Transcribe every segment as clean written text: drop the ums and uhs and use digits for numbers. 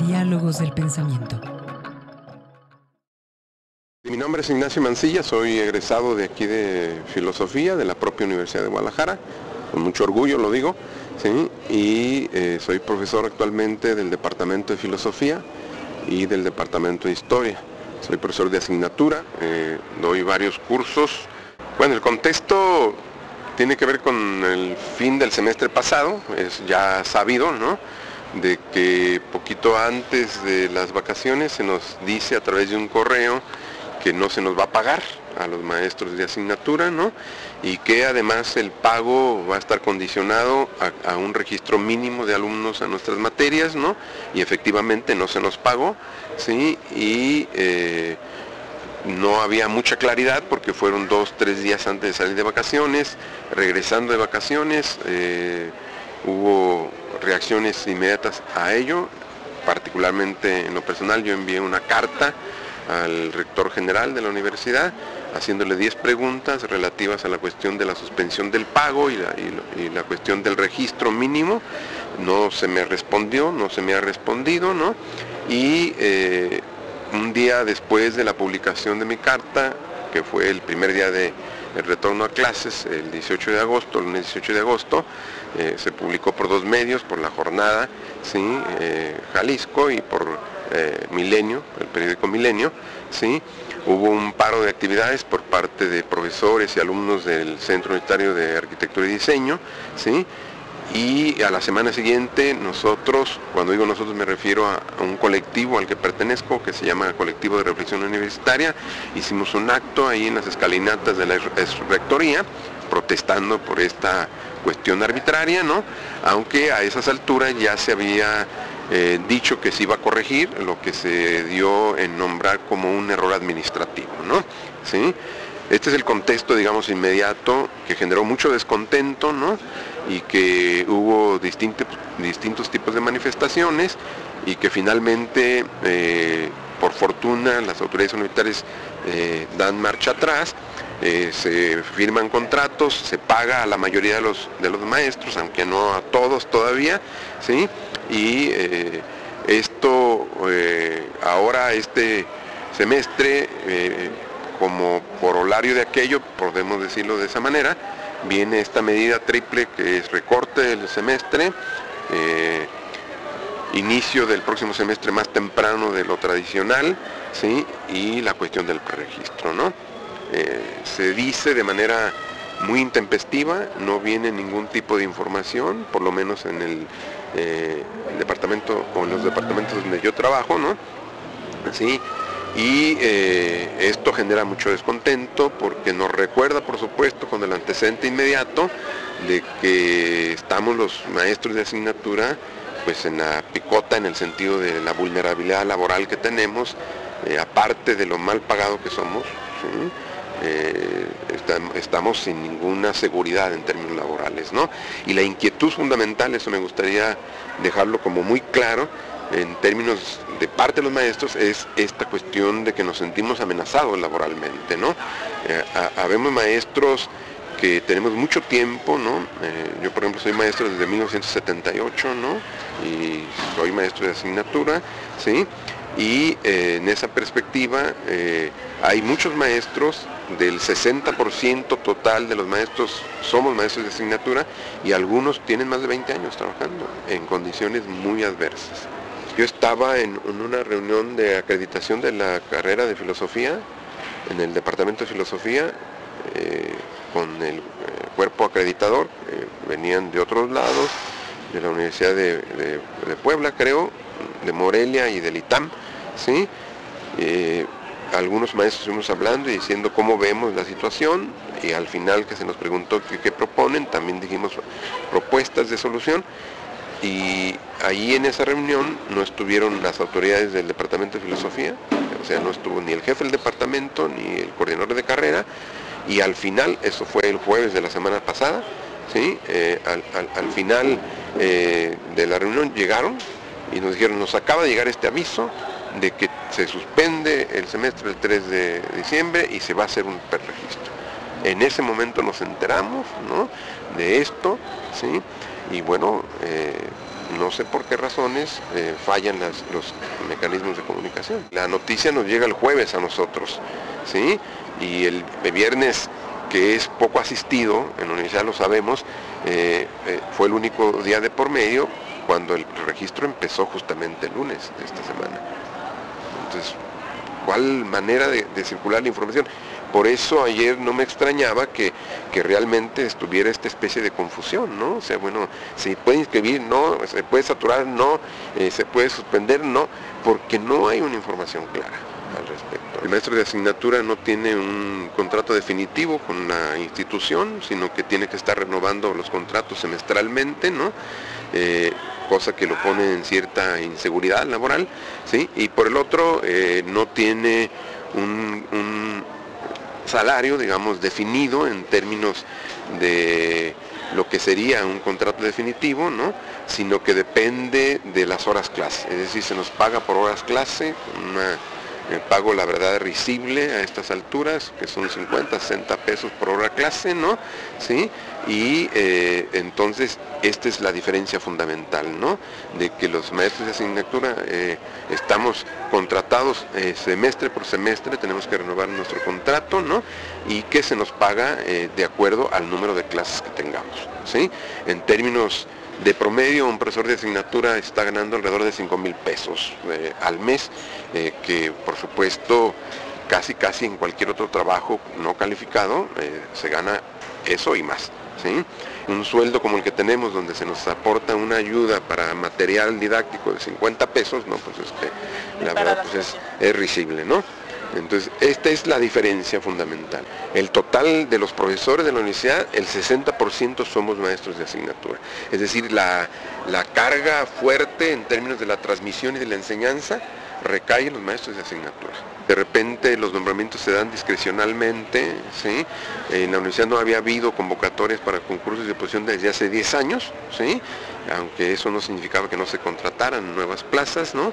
Diálogos del pensamiento. Mi nombre es Ignacio Mancilla, soy egresado de aquí de Filosofía, de la propia Universidad de Guadalajara, con mucho orgullo lo digo, ¿sí? Y soy profesor actualmente del Departamento de Filosofía y del Departamento de Historia. Soy profesor de asignatura, doy varios cursos. Bueno, el contexto tiene que ver con el fin del semestre pasado, es ya sabido, ¿no?, de que poquito antes de las vacaciones se nos dice a través de un correo que no se nos va a pagar a los maestros de asignatura, ¿no?, y que además el pago va a estar condicionado a un registro mínimo de alumnos a nuestras materias, ¿no?, y efectivamente no se nos pagó, ¿sí? Y no había mucha claridad porque fueron 2-3 días antes de salir de vacaciones. Regresando de vacaciones hubo reacciones inmediatas a ello, particularmente en lo personal yo envié una carta al rector general de la universidad haciéndole 10 preguntas relativas a la cuestión de la suspensión del pago y la cuestión del registro mínimo. No se me respondió, no se me ha respondido, ¿no? Y un día después de la publicación de mi carta, que fue el primer día de retorno a clases, el 18 de agosto, el lunes 18 de agosto, se publicó por 2 medios, por La Jornada, ¿sí?, Jalisco, y por Milenio, el periódico Milenio, ¿sí? Hubo un paro de actividades por parte de profesores y alumnos del Centro Universitario de Arquitectura y Diseño, ¿sí? Y a la semana siguiente nosotros, cuando digo nosotros me refiero a un colectivo al que pertenezco, que se llama Colectivo de Reflexión Universitaria, hicimos un acto ahí en las escalinatas de la rectoría, protestando por esta cuestión arbitraria, ¿no? Aunque a esas alturas ya se había dicho que se iba a corregir lo que se dio en nombrar como un error administrativo, ¿no? ¿Sí? Este es el contexto, digamos, inmediato, que generó mucho descontento, ¿no?, y que hubo distintos tipos de manifestaciones, y que finalmente, por fortuna, las autoridades universitarias dan marcha atrás, se firman contratos, se paga a la mayoría de los maestros, aunque no a todos todavía, ¿sí? Y esto, ahora este semestre, como corolario de aquello, podemos decirlo de esa manera, viene esta medida triple que es recorte del semestre, inicio del próximo semestre más temprano de lo tradicional, ¿sí?, y la cuestión del preregistro, ¿no? Se dice de manera muy intempestiva, no viene ningún tipo de información, por lo menos en el departamento o en los departamentos donde yo trabajo, ¿no? ¿Sí? Y esto genera mucho descontento porque nos recuerda, por supuesto, con el antecedente inmediato de que estamos los maestros de asignatura pues en la picota, en el sentido de la vulnerabilidad laboral que tenemos, aparte de lo mal pagado que somos, ¿sí? Estamos sin ninguna seguridad en términos laborales, ¿no? Y la inquietud fundamental, eso me gustaría dejarlo como muy claro, en términos de parte de los maestros, es esta cuestión de que nos sentimos amenazados laboralmente, ¿no? Habemos maestros que tenemos mucho tiempo, ¿no? Yo, por ejemplo, soy maestro desde 1978, ¿no? Y soy maestro de asignatura, ¿sí? Y en esa perspectiva hay muchos maestros, del 60% total de los maestros somos maestros de asignatura, y algunos tienen más de 20 años trabajando en condiciones muy adversas. Yo estaba en una reunión de acreditación de la carrera de filosofía, en el departamento de filosofía, con el cuerpo acreditador, venían de otros lados, de la Universidad de Puebla, creo, de Morelia y del ITAM, ¿sí? Algunos maestros estuvimos hablando y diciendo cómo vemos la situación, y al final que se nos preguntó qué proponen, también dijimos propuestas de solución. Y ahí en esa reunión no estuvieron las autoridades del departamento de filosofía, o sea, no estuvo ni el jefe del departamento ni el coordinador de carrera, y al final, eso fue el jueves de la semana pasada, ¿sí? Al final de la reunión llegaron y nos dijeron, nos acaba de llegar este aviso de que se suspende el semestre el 3 de diciembre y se va a hacer un preregistro. En ese momento nos enteramos, ¿no?, de esto, ¿sí? Y bueno, no sé por qué razones fallan los mecanismos de comunicación. La noticia nos llega el jueves a nosotros, ¿sí? Y el viernes, que es poco asistido, en la universidad lo sabemos, fue el único día de por medio cuando el registro empezó justamente el lunes de esta semana. Entonces, ¿cuál manera de circular la información? Por eso ayer no me extrañaba que realmente estuviera esta especie de confusión, ¿no? O sea, bueno, se puede inscribir, no, se puede saturar, no, se puede suspender, no, porque no hay una información clara al respecto. El maestro de asignatura no tiene un contrato definitivo con la institución, sino que tiene que estar renovando los contratos semestralmente, ¿no? Cosa que lo pone en cierta inseguridad laboral, ¿sí? Y por el otro, no tiene un salario, digamos, definido en términos de lo que sería un contrato definitivo, ¿no? Sino que depende de las horas clase, es decir, se nos paga por horas clase, pago la verdad risible a estas alturas, que son 50, 60 pesos por hora clase, ¿no? ¿Sí? Y entonces esta es la diferencia fundamental, ¿no? De que los maestros de asignatura estamos contratados semestre por semestre, tenemos que renovar nuestro contrato, ¿no? Y que se nos paga de acuerdo al número de clases que tengamos, ¿sí? En términos de promedio, un profesor de asignatura está ganando alrededor de 5,000 pesos al mes, que por supuesto casi en cualquier otro trabajo no calificado se gana eso y más, ¿sí? Un sueldo como el que tenemos, donde se nos aporta una ayuda para material didáctico de 50 pesos, no, pues es que la verdad pues es risible, ¿no? Entonces, esta es la diferencia fundamental. El total de los profesores de la universidad, el 60% somos maestros de asignatura. Es decir, la carga fuerte en términos de la transmisión y de la enseñanza recae en los maestros de asignatura. De repente los nombramientos se dan discrecionalmente, ¿sí? En la universidad no había habido convocatorias para concursos de oposición desde hace 10 años, ¿sí? Aunque eso no significaba que no se contrataran nuevas plazas, ¿no?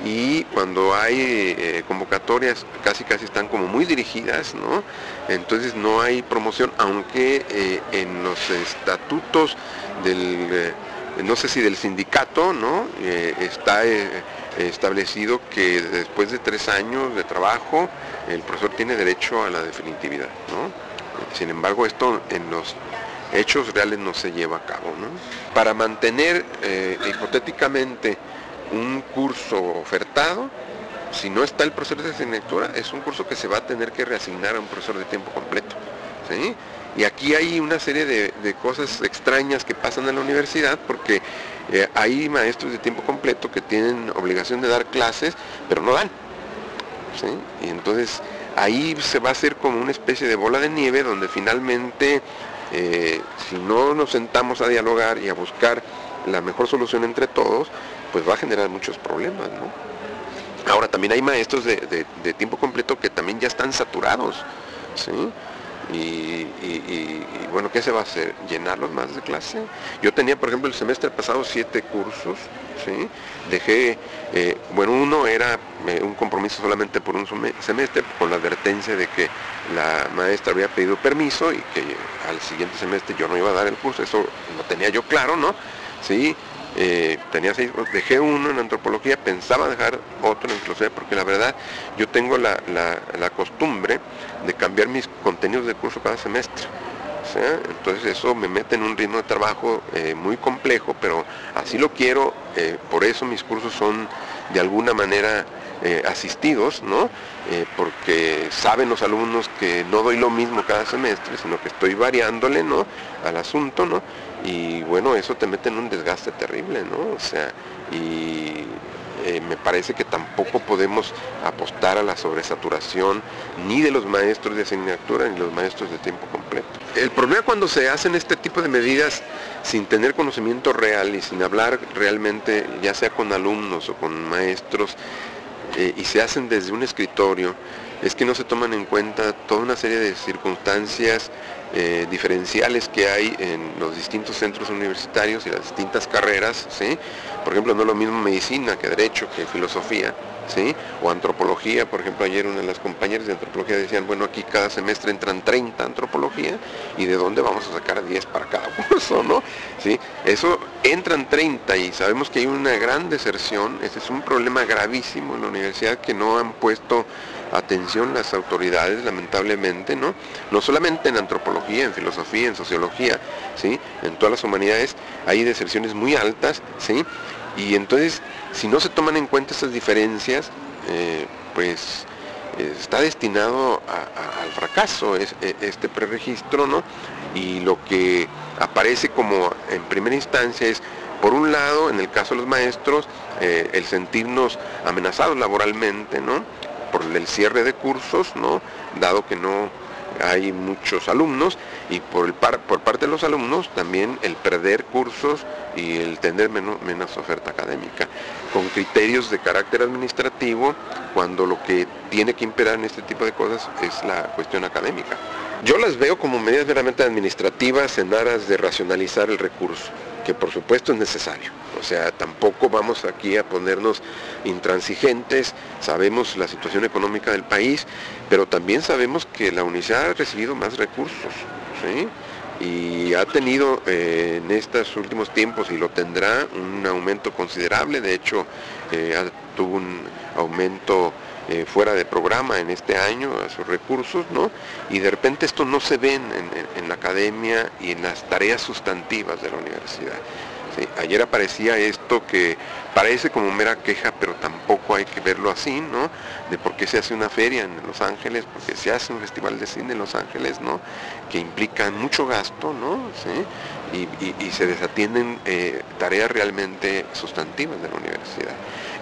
Y cuando hay convocatorias casi están como muy dirigidas, ¿no? Entonces no hay promoción, aunque en los estatutos del, no sé si del sindicato, ¿no? Está establecido que después de 3 años de trabajo el profesor tiene derecho a la definitividad, ¿no? Sin embargo, esto en los hechos reales no se lleva a cabo, ¿no? Para mantener hipotéticamente un curso ofertado, si no está el profesor de asignatura, es un curso que se va a tener que reasignar a un profesor de tiempo completo, ¿sí? Y aquí hay una serie de cosas extrañas que pasan en la universidad, porque hay maestros de tiempo completo que tienen obligación de dar clases, pero no dan, ¿sí? Y entonces ahí se va a hacer como una especie de bola de nieve, donde finalmente, si no nos sentamos a dialogar y a buscar la mejor solución entre todos, pues va a generar muchos problemas, ¿no? Ahora, también hay maestros de tiempo completo que también ya están saturados, ¿sí? Y bueno, ¿qué se va a hacer? ¿Llenarlos más de clase? Yo tenía, por ejemplo, el semestre pasado 7 cursos, ¿sí? Dejé, bueno, uno era un compromiso solamente por un semestre, con la advertencia de que la maestra había pedido permiso y que al siguiente semestre yo no iba a dar el curso, eso lo tenía yo claro, ¿no? Sí. Tenía 6, dejé uno en antropología, pensaba dejar otro en filosofía, porque la verdad yo tengo la costumbre de cambiar mis contenidos de curso cada semestre, ¿sí? Entonces eso me mete en un ritmo de trabajo muy complejo, pero así lo quiero, por eso mis cursos son de alguna manera asistidos, ¿no? Porque saben los alumnos que no doy lo mismo cada semestre, sino que estoy variándole, ¿no?, al asunto, ¿no? Y bueno, eso te mete en un desgaste terrible, ¿no? O sea, y me parece que tampoco podemos apostar a la sobresaturación ni de los maestros de asignatura ni de los maestros de tiempo completo. El problema cuando se hacen este tipo de medidas sin tener conocimiento real y sin hablar realmente, ya sea con alumnos o con maestros, y se hacen desde un escritorio, es que no se toman en cuenta toda una serie de circunstancias diferenciales que hay en los distintos centros universitarios y las distintas carreras, ¿sí? Por ejemplo, no es lo mismo medicina que derecho, que filosofía, ¿sí? O antropología. Por ejemplo, ayer una de las compañeras de antropología decían, bueno, aquí cada semestre entran 30 antropología, ¿y de dónde vamos a sacar 10 para cada curso, no? ¿Sí? Eso, entran 30 y sabemos que hay una gran deserción. Ese es un problema gravísimo en la universidad que no han puesto atención las autoridades, lamentablemente, ¿no? No solamente en antropología, en filosofía, en sociología, ¿sí? En todas las humanidades hay deserciones muy altas, ¿sí? Y entonces, si no se toman en cuenta esas diferencias, pues está destinado al fracaso este preregistro, ¿no? Y lo que aparece como en primera instancia es, por un lado, en el caso de los maestros, el sentirnos amenazados laboralmente, ¿no? Por el cierre de cursos, ¿no? Dado que no hay muchos alumnos, y por parte de los alumnos también el perder cursos y el tener menos oferta académica, con criterios de carácter administrativo, cuando lo que tiene que imperar en este tipo de cosas es la cuestión académica. Yo las veo como medidas meramente administrativas en aras de racionalizar el recurso, que por supuesto es necesario. O sea, tampoco vamos aquí a ponernos intransigentes, sabemos la situación económica del país, pero también sabemos que la universidad ha recibido más recursos, ¿sí? Y ha tenido en estos últimos tiempos, y lo tendrá, un aumento considerable. De hecho, tuvo un aumento fuera de programa en este año a sus recursos, ¿no? Y de repente esto no se ve en la academia y en las tareas sustantivas de la universidad. ¿Sí? Ayer aparecía esto que parece como mera queja, pero tampoco hay que verlo así, ¿no? De por qué se hace una feria en Los Ángeles, porque se hace un festival de cine en Los Ángeles, ¿no? Que implica mucho gasto, ¿no? ¿Sí? Y se desatienden tareas realmente sustantivas de la universidad.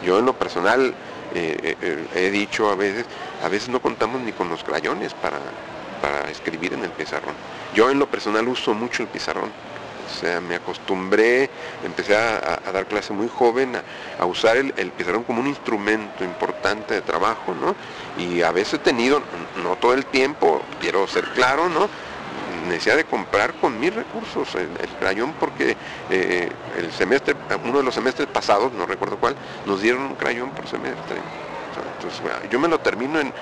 Yo en lo personal he dicho a veces no contamos ni con los crayones para escribir en el pizarrón. Yo en lo personal uso mucho el pizarrón. O sea, me acostumbré, empecé a dar clase muy joven, a usar el pizarrón como un instrumento importante de trabajo, ¿no? Y a veces he tenido, no todo el tiempo, quiero ser claro, ¿no? Necesidad de comprar con mis recursos el crayón, porque uno de los semestres pasados, no recuerdo cuál, nos dieron un crayón por semestre. Entonces, bueno, yo me lo termino en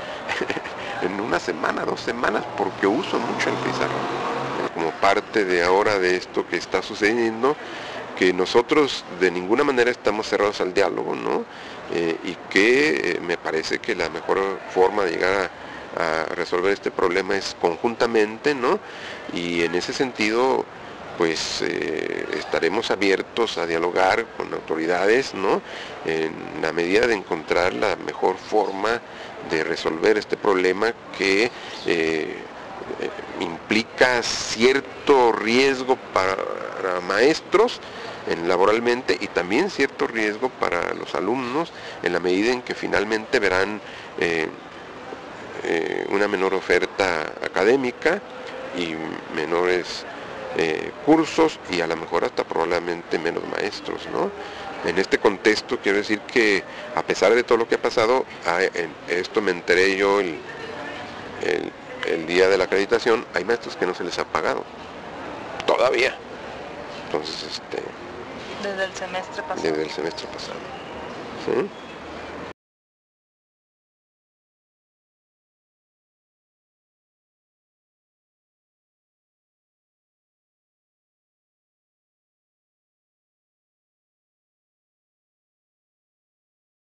una semana, 2 semanas, porque uso mucho el pizarrón. Como parte de ahora de esto que está sucediendo, que nosotros de ninguna manera estamos cerrados al diálogo, ¿no? Y que me parece que la mejor forma de llegar a resolver este problema es conjuntamente, ¿no? Y en ese sentido, pues estaremos abiertos a dialogar con autoridades, ¿no? En la medida de encontrar la mejor forma de resolver este problema que implica cierto riesgo para maestros laboralmente, y también cierto riesgo para los alumnos, en la medida en que finalmente verán una menor oferta académica y menores cursos, y a lo mejor hasta probablemente menos maestros, ¿no? En este contexto quiero decir que, a pesar de todo lo que ha pasado, esto me enteré yo el día de la acreditación, hay maestros que no se les ha pagado todavía. Entonces, desde el semestre pasado. Desde el semestre pasado. ¿Sí?